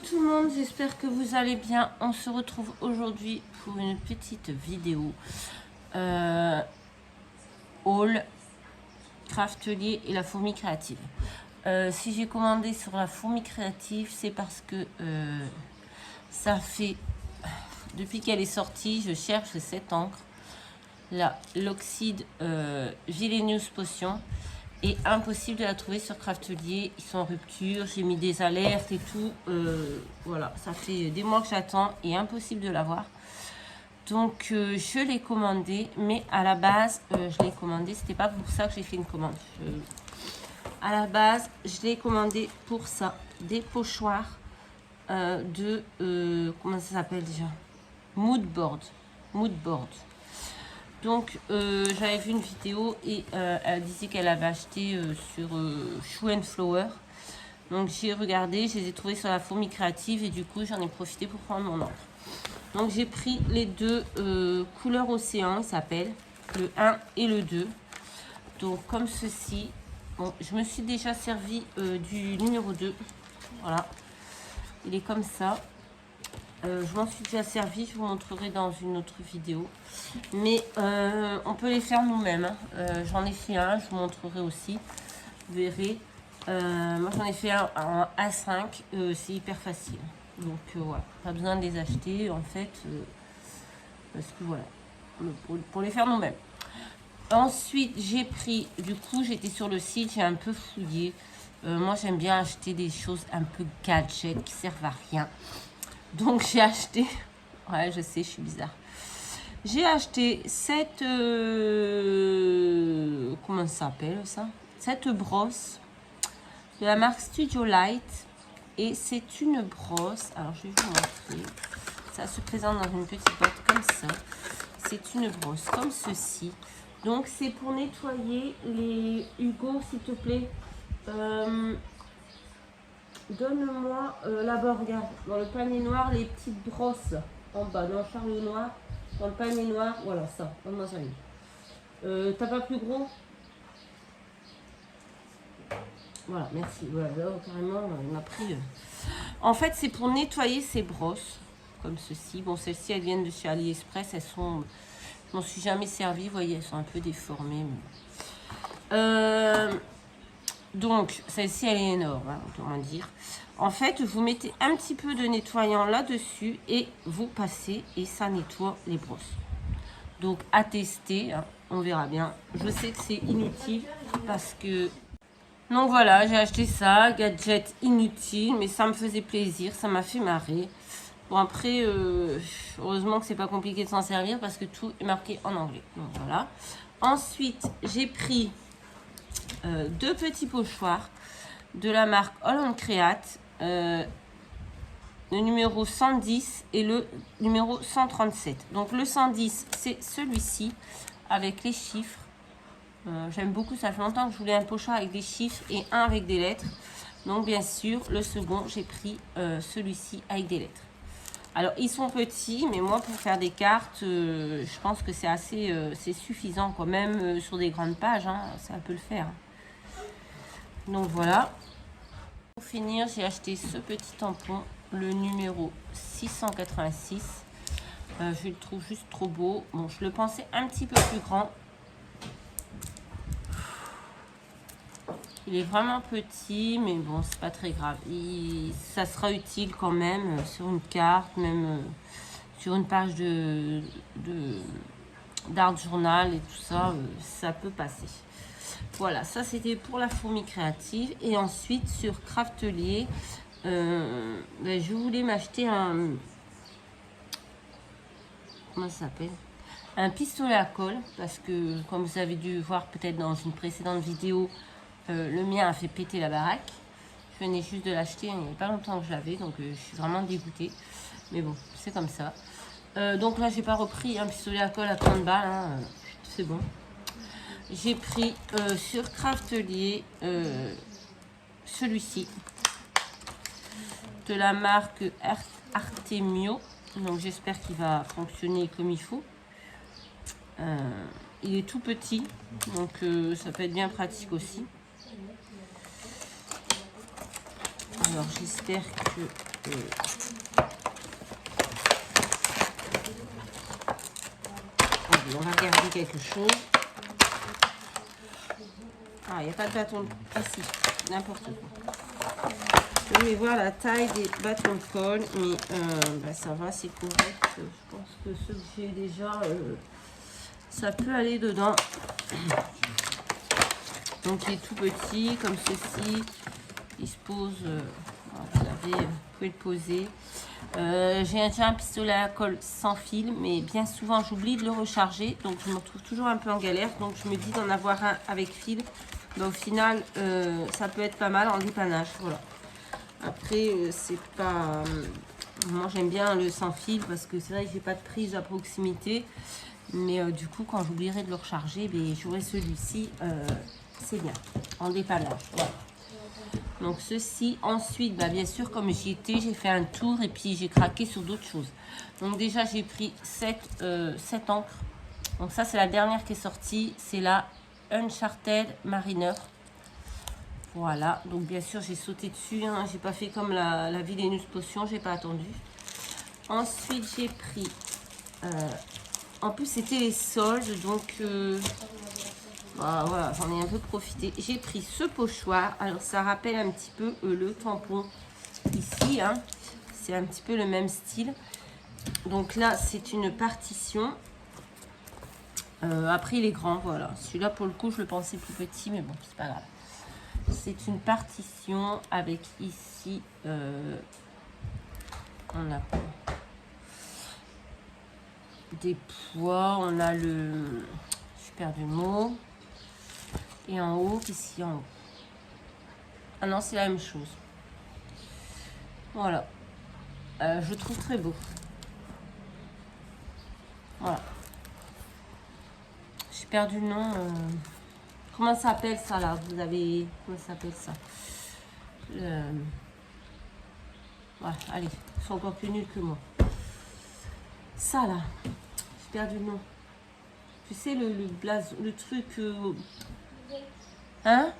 tout le monde, j'espère que vous allez bien. On se retrouve aujourd'hui pour une petite vidéo haul, craftelier et la fourmi créative. Si j'ai commandé sur la fourmi créative, c'est parce que ça fait, depuis qu'elle est sortie, je cherche cette encre, l'oxyde Villainous Potion. Et impossible de la trouver sur Craftelier, ils sont en rupture, j'ai mis des alertes et tout, voilà, ça fait des mois que j'attends et impossible de l'avoir. Donc je l'ai commandé, mais à la base, je l'ai commandé, c'était pas pour ça que j'ai fait une commande. À la base, je l'ai commandé pour ça, des pochoirs comment ça s'appelle déjà, Moodboard. Donc j'avais vu une vidéo et elle disait qu'elle avait acheté sur Shoe and Flower. Donc j'ai regardé, je les ai trouvés sur la fourmi créative et du coup j'en ai profité pour prendre mon encre. Donc j'ai pris les deux couleurs océan, ils s'appellent, le 1 et le 2. Donc comme ceci. Bon, je me suis déjà servi du numéro 2. Voilà, il est comme ça. Je m'en suis déjà servi, je vous montrerai dans une autre vidéo. Mais on peut les faire nous-mêmes. Hein. J'en ai fait un, je vous montrerai aussi. Vous verrez. Moi j'en ai fait un en A5, c'est hyper facile. Donc voilà, pas besoin de les acheter en fait. Parce que voilà, pour les faire nous-mêmes. Ensuite j'ai pris, du coup j'étais sur le site, j'ai un peu fouillé. Moi j'aime bien acheter des choses un peu gadgets qui servent à rien. Donc j'ai acheté, ouais je sais je suis bizarre, j'ai acheté cette, comment ça s'appelle ça, cette brosse de la marque Studio Light. Et c'est une brosse, alors je vais vous montrer, ça se présente dans une petite boîte comme ça. C'est une brosse comme ceci, donc c'est pour nettoyer les, Hugo s'il te plaît, donne-moi là-bas, regarde, dans le panier noir, les petites brosses en bas, dans le chariot noir, dans le panier noir, voilà ça, donne-moi ça. T'as pas plus gros? Voilà, merci. Voilà, là, carrément, il m'a pris. En fait, c'est pour nettoyer ces brosses, comme ceci. Bon, celles-ci, elles viennent de chez AliExpress, elles sont. Je m'en suis jamais servi, vous voyez, elles sont un peu déformées. Donc, celle-ci, elle est énorme, hein, autrement dire. En fait, vous mettez un petit peu de nettoyant là-dessus et vous passez et ça nettoie les brosses. Donc, à tester, hein, on verra bien. Je sais que c'est inutile parce que... Donc voilà, j'ai acheté ça, gadget inutile, mais ça me faisait plaisir, ça m'a fait marrer. Bon après, heureusement que c'est pas compliqué de s'en servir parce que tout est marqué en anglais. Donc voilà. Ensuite, j'ai pris deux petits pochoirs de la marque Holland Create, le numéro 110 et le numéro 137. Donc le 110, c'est celui-ci avec les chiffres. J'aime beaucoup, ça fait longtemps que je voulais un pochoir avec des chiffres et un avec des lettres. Donc bien sûr, le second, j'ai pris celui-ci avec des lettres. Alors ils sont petits, mais moi pour faire des cartes, je pense que c'est assez, c'est suffisant quand même sur des grandes pages, hein, ça peut le faire. Donc voilà. Pour finir, j'ai acheté ce petit tampon, le numéro 686. Je le trouve juste trop beau. Bon, je le pensais un petit peu plus grand. Il est vraiment petit, mais bon, c'est pas très grave. Ça sera utile quand même sur une carte, même sur une page d'art journal et tout ça, ça peut passer. Voilà, ça c'était pour la fourmi créative. Et ensuite, sur Craftelier, je voulais m'acheter un... Comment ça s'appelle? Un pistolet à colle, parce que, comme vous avez dû voir peut-être dans une précédente vidéo, le mien a fait péter la baraque. Je venais juste de l'acheter, il n'y a pas longtemps que je l'avais, donc je suis vraiment dégoûtée. Mais bon, c'est comme ça. Donc là, j'ai pas repris un pistolet à colle à 30 balles, hein, c'est bon. J'ai pris sur Craftelier celui-ci de la marque Artemio. Donc j'espère qu'il va fonctionner comme il faut. Il est tout petit, donc ça peut être bien pratique aussi. Alors j'espère que Allez, on va regarder quelque chose. Ah, il n'y a pas de bâton. Ah si, n'importe quoi. Je vais voir la taille des bâtons de colle, mais bah, ça va, c'est correct. Je pense que ceux que j'ai déjà, ça peut aller dedans. Donc il est tout petit, comme ceci. Il se pose, vous pouvez le poser. J'ai déjà un pistolet à colle sans fil, mais bien souvent j'oublie de le recharger, donc je me retrouve toujours un peu en galère. Donc je me dis d'en avoir un avec fil. Bah, au final, ça peut être pas mal en dépannage. Voilà. Après, c'est pas. Moi j'aime bien le sans fil parce que c'est vrai que j'ai pas de prise à proximité. Mais du coup, quand j'oublierai de le recharger, ben, j'aurai celui-ci. C'est bien. En dépannage. Voilà. Donc ceci, ensuite, bah, bien sûr, comme j'y étais, j'ai fait un tour et puis j'ai craqué sur d'autres choses. Donc déjà, j'ai pris 7 encres. Donc ça, c'est la dernière qui est sortie. C'est la Uncharted Mariner. Voilà. Donc bien sûr, j'ai sauté dessus. Hein. J'ai pas fait comme la Villainous Potion. J'ai pas attendu. Ensuite, j'ai pris... en plus, c'était les soldes. Donc... voilà, j'en ai un peu profité. J'ai pris ce pochoir. Alors, ça rappelle un petit peu le tampon ici. Hein. C'est un petit peu le même style. Donc là, c'est une partition. Après, il est grand, voilà. Celui-là, pour le coup, je le pensais plus petit, mais bon, c'est pas grave. C'est une partition avec ici... on a des poids. On a le... Je perds du mot. Et en haut, qu'est-ce qu'il y a en haut? Ah non, c'est la même chose. Voilà. Je le trouve très beau. Voilà. J'ai perdu le nom. Comment ça s'appelle ça là? Vous avez... Comment ça s'appelle ça? Voilà, allez. Ils sont encore plus nuls que moi. Ça là. J'ai perdu le nom. Tu sais, le blason, le truc... Hein?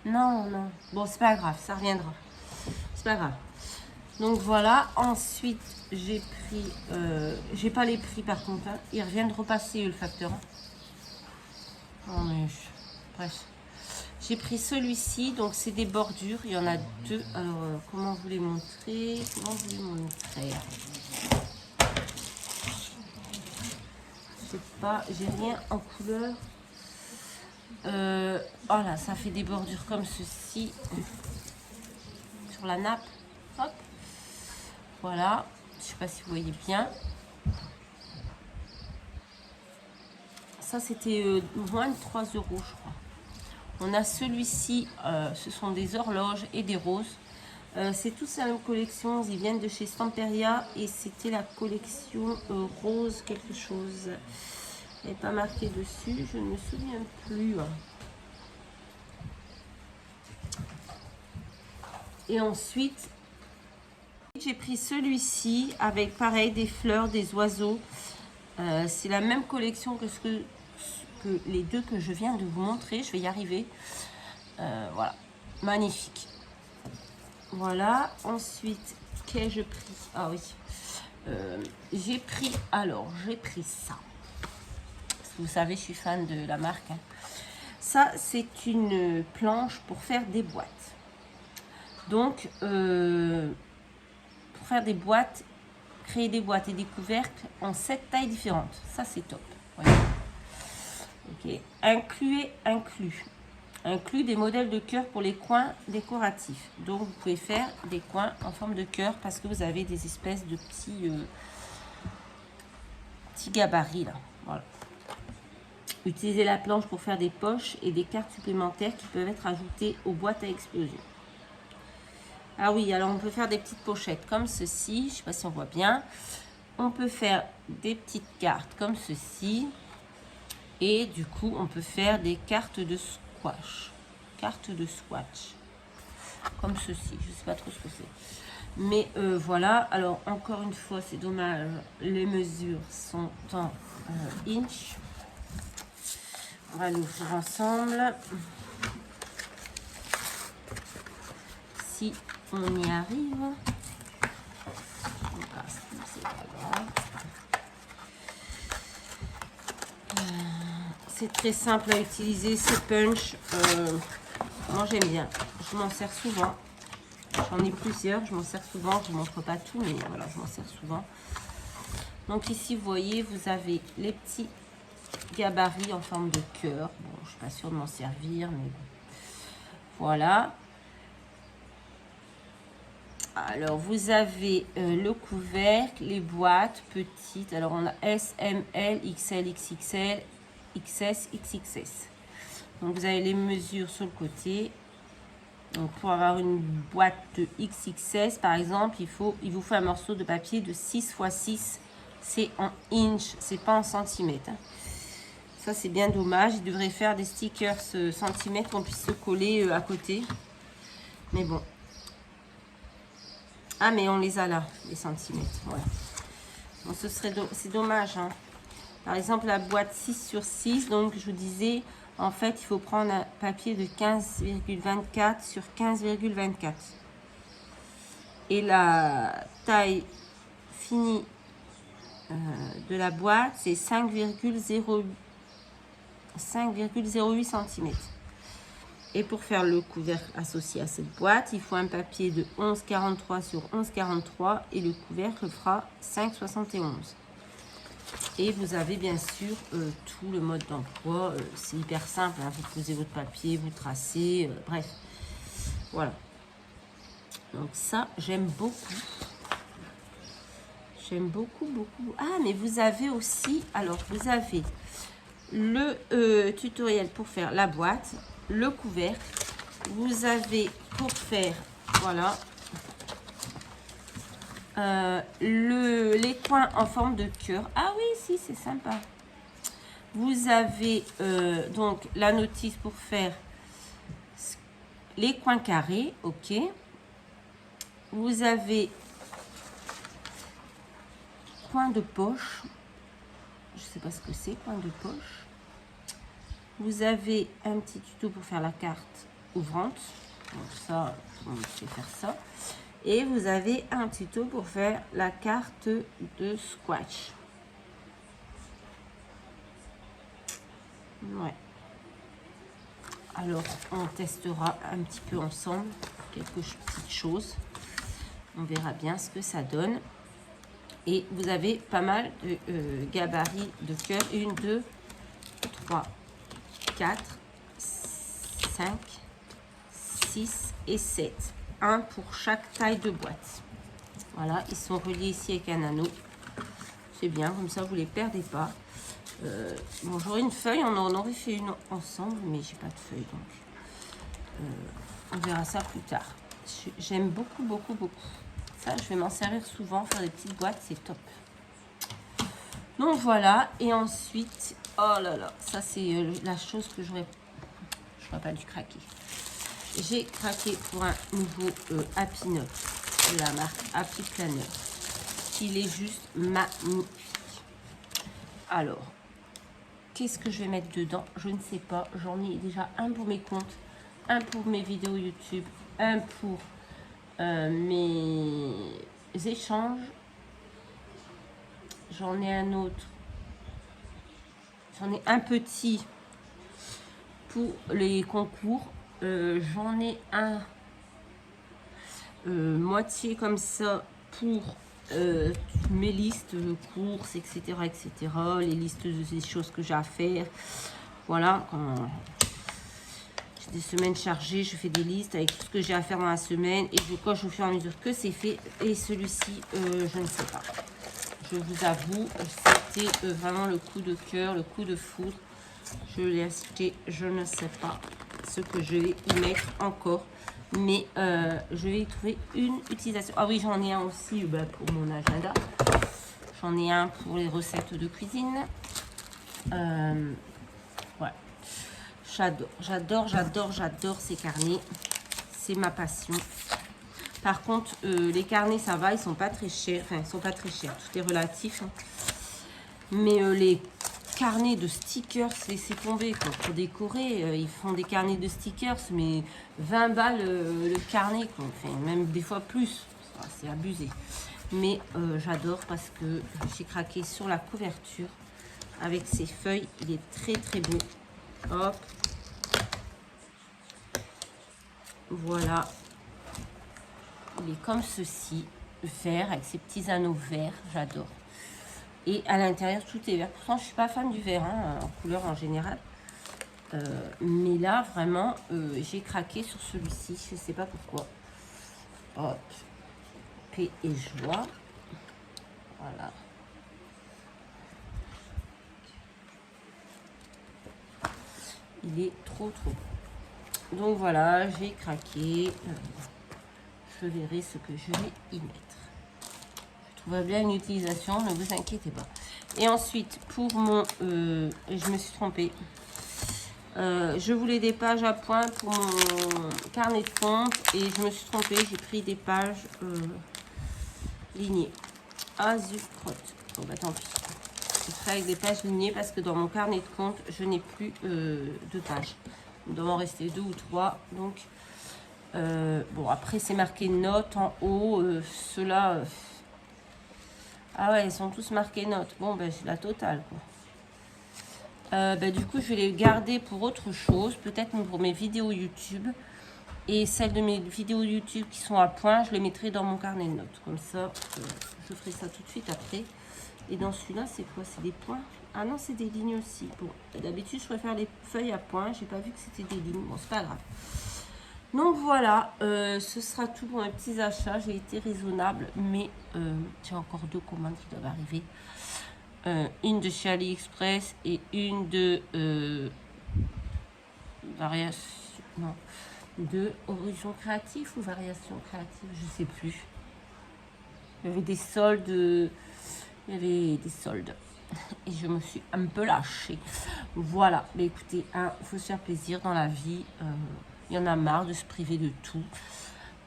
Non, non. Bon, c'est pas grave, ça reviendra. C'est pas grave. Donc voilà. Ensuite, j'ai pris... j'ai pas les prix par contre. Hein. Ils reviennent de repasser le facteur. Oh, mais... Bref. J'ai pris celui-ci. Donc, c'est des bordures. Il y en a deux. Alors, comment vous les montrer? Comment vous les montrer? Je sais pas. J'ai rien en couleur. Voilà, ça fait des bordures comme ceci sur la nappe. Hop. Voilà. Je sais pas si vous voyez bien. Ça, c'était moins de 3 €, je crois. On a celui-ci. Ce sont des horloges et des roses. C'est tous la même collection. Ils viennent de chez Stamperia. Et c'était la collection rose quelque chose. Elle n'est pas marqué dessus. Je ne me souviens plus. Et ensuite, j'ai pris celui-ci avec pareil des fleurs, des oiseaux. C'est la même collection que les deux que je viens de vous montrer. Je vais y arriver. Voilà, magnifique. Voilà. Ensuite, qu'ai-je pris? Ah oui, j'ai pris ça. Parce que vous savez, je suis fan de la marque. Hein. Ça, c'est une planche pour faire des boîtes. Donc, pour faire des boîtes, créer des boîtes et des couvercles en 7 tailles différentes. Ça, c'est top. Voilà. Ok. Inclus des modèles de cœur pour les coins décoratifs. Donc, vous pouvez faire des coins en forme de cœur parce que vous avez des espèces de petits gabarits là. Voilà. Utilisez la planche pour faire des poches et des cartes supplémentaires qui peuvent être ajoutées aux boîtes à explosion. Ah oui, alors on peut faire des petites pochettes comme ceci. Je ne sais pas si on voit bien. On peut faire des petites cartes comme ceci. Et du coup, on peut faire des cartes de squash. Cartes de swatch. Comme ceci. Je ne sais pas trop ce que c'est. Mais voilà. Alors, encore une fois, c'est dommage. Les mesures sont en inch. On va l'ouvrir ensemble. Si On y arrive. On casse tout, c'est pas grave. C'est très simple à utiliser, c'est punch. Moi j'aime bien, je m'en sers souvent. J'en ai plusieurs, je m'en sers souvent. Je ne montre pas tout, mais voilà, je m'en sers souvent. Donc ici, vous voyez, vous avez les petits gabarits en forme de cœur. Bon, je ne suis pas sûre de m'en servir, mais bon. Voilà. Alors, vous avez le couvercle, les boîtes petites. Alors, on a S, M, L, XL, XXL, XS, XXS. Donc, vous avez les mesures sur le côté. Donc, pour avoir une boîte de XXS, par exemple, il vous faut un morceau de papier de 6 x 6. C'est en inch, c'est pas en centimètres. Ça, c'est bien dommage. Il devrait faire des stickers centimètres qu'on puisse se coller à côté. Mais bon. Ah, mais on les a là, les centimètres. Ouais. Bon, c'est dommage. Hein. Par exemple, la boîte 6 sur 6, donc je vous disais, en fait, il faut prendre un papier de 15,24 sur 15,24. Et la taille finie de la boîte, c'est 5,08 cm. Et pour faire le couvercle associé à cette boîte, il faut un papier de 11,43 sur 11,43 et le couvercle fera 5,71. Et vous avez bien sûr tout le mode d'emploi. C'est hyper simple, hein. Vous posez votre papier, vous tracez, bref. Voilà. Donc ça, j'aime beaucoup. J'aime beaucoup, beaucoup. Ah, mais vous avez aussi, alors vous avez le tutoriel pour faire la boîte, le couvercle. Vous avez pour faire, voilà, les coins en forme de cœur. Ah oui, si, c'est sympa. Vous avez donc la notice pour faire les coins carrés, ok. Vous avez coin de poche. Je sais pas ce que c'est, coin de poche. Vous avez un petit tuto pour faire la carte ouvrante. Donc ça, on sait faire ça. Et vous avez un tuto pour faire la carte de squash. Ouais. Alors, on testera un petit peu ensemble quelques petites choses. On verra bien ce que ça donne. Et vous avez pas mal de gabarits de cœur. 1, 2, 3, 4, 5, 6 et 7. Un pour chaque taille de boîte. Voilà, ils sont reliés ici avec un anneau. C'est bien, comme ça vous ne les perdez pas. Bon, j'aurais une feuille, on en aurait fait une ensemble, mais j'ai pas de feuille, donc on verra ça plus tard. J'aime beaucoup, beaucoup, beaucoup. Ça, je vais m'en servir souvent, faire des petites boîtes, c'est top. Donc voilà, et ensuite, oh là là, ça c'est la chose que j'aurais pas dû craquer. J'ai craqué pour un nouveau Happy Note de la marque Happy Planner. Il est juste magnifique. Alors, qu'est-ce que je vais mettre dedans? Je ne sais pas. J'en ai déjà un pour mes comptes, un pour mes vidéos YouTube, un pour mes échanges. J'en ai un autre. J'en ai un petit pour les concours. J'en ai un moitié comme ça pour mes listes de courses, etc., etc. Les listes des choses que j'ai à faire. Voilà, quand j'ai des semaines chargées, je fais des listes avec tout ce que j'ai à faire dans la semaine et je coche au fur et à mesure que c'est fait. Et celui-ci, je ne sais pas. Je vous avoue, c'était vraiment le coup de cœur, le coup de foudre. Je l'ai acheté, je ne sais pas ce que je vais y mettre encore. Mais je vais y trouver une utilisation. Ah oui, j'en ai un aussi pour mon agenda. J'en ai un pour les recettes de cuisine. Ouais. J'adore ces carnets. C'est ma passion. Par contre, les carnets, ça va, ils sont pas très chers. Enfin, ils sont pas très chers. Tout est relatif. Hein. Mais les carnet de stickers, laissez tomber quoi. Pour décorer, ils font des carnets de stickers, mais 20 balles le carnet, quoi. Enfin, même des fois plus, c'est abusé. Mais j'adore parce que j'ai craqué sur la couverture avec ces feuilles. Il est très très beau. Hop. Voilà. Il est comme ceci, vert, avec ces petits anneaux verts. J'adore. Et à l'intérieur, tout est vert. Pourtant, je ne suis pas fan du vert, hein, en couleur en général. Mais là, vraiment, j'ai craqué sur celui-ci. Je ne sais pas pourquoi. Hop. Paix et joie. Voilà. Il est trop, trop beau. Donc voilà, j'ai craqué. Je verrai ce que je vais y mettre. Je trouve bien une utilisation, ne vous inquiétez pas. Et ensuite, pour mon... je me suis trompée. Je voulais des pages à point pour mon carnet de compte. Et je me suis trompée, j'ai pris des pages lignées. Ah, zut, crotte. Bon, bah tant pis. Je ferai avec des pages lignées parce que dans mon carnet de compte, je n'ai plus de pages. Il doit en rester 2 ou 3. Donc, bon, après, c'est marqué notes en haut. Ceux-là... ah ouais, ils sont tous marqués notes. Bon, ben, c'est la totale, quoi. Ben, du coup, je vais les garder pour autre chose. Peut-être pour mes vidéos YouTube. Et celles de mes vidéos YouTube qui sont à point, je les mettrai dans mon carnet de notes. Comme ça, je ferai ça tout de suite après. Et dans celui-là, c'est quoi? C'est des points? Ah non, c'est des lignes aussi. Bon, d'habitude, je préfère les feuilles à points. J'ai pas vu que c'était des lignes. Bon, c'est pas grave. Donc voilà, ce sera tout pour mes petits achats. J'ai été raisonnable, mais j'ai encore 2 commandes qui doivent arriver. Une de chez AliExpress et une de variation, non, de Horizon Créatif ou Variation Créative, je sais plus. Il y avait des soldes, et je me suis un peu lâchée. Voilà, mais écoutez, il faut se faire plaisir dans la vie. Il y en a marre de se priver de tout.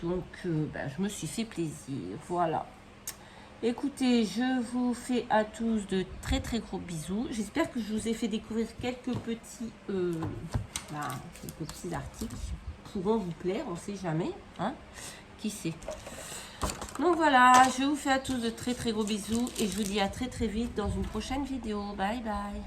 Donc, je me suis fait plaisir. Voilà. Écoutez, je vous fais à tous de très très gros bisous. J'espère que je vous ai fait découvrir quelques petits articles qui pourront vous plaire. On ne sait jamais. Hein, qui sait. Donc voilà, je vous fais à tous de très très gros bisous. Et je vous dis à très très vite dans une prochaine vidéo. Bye bye.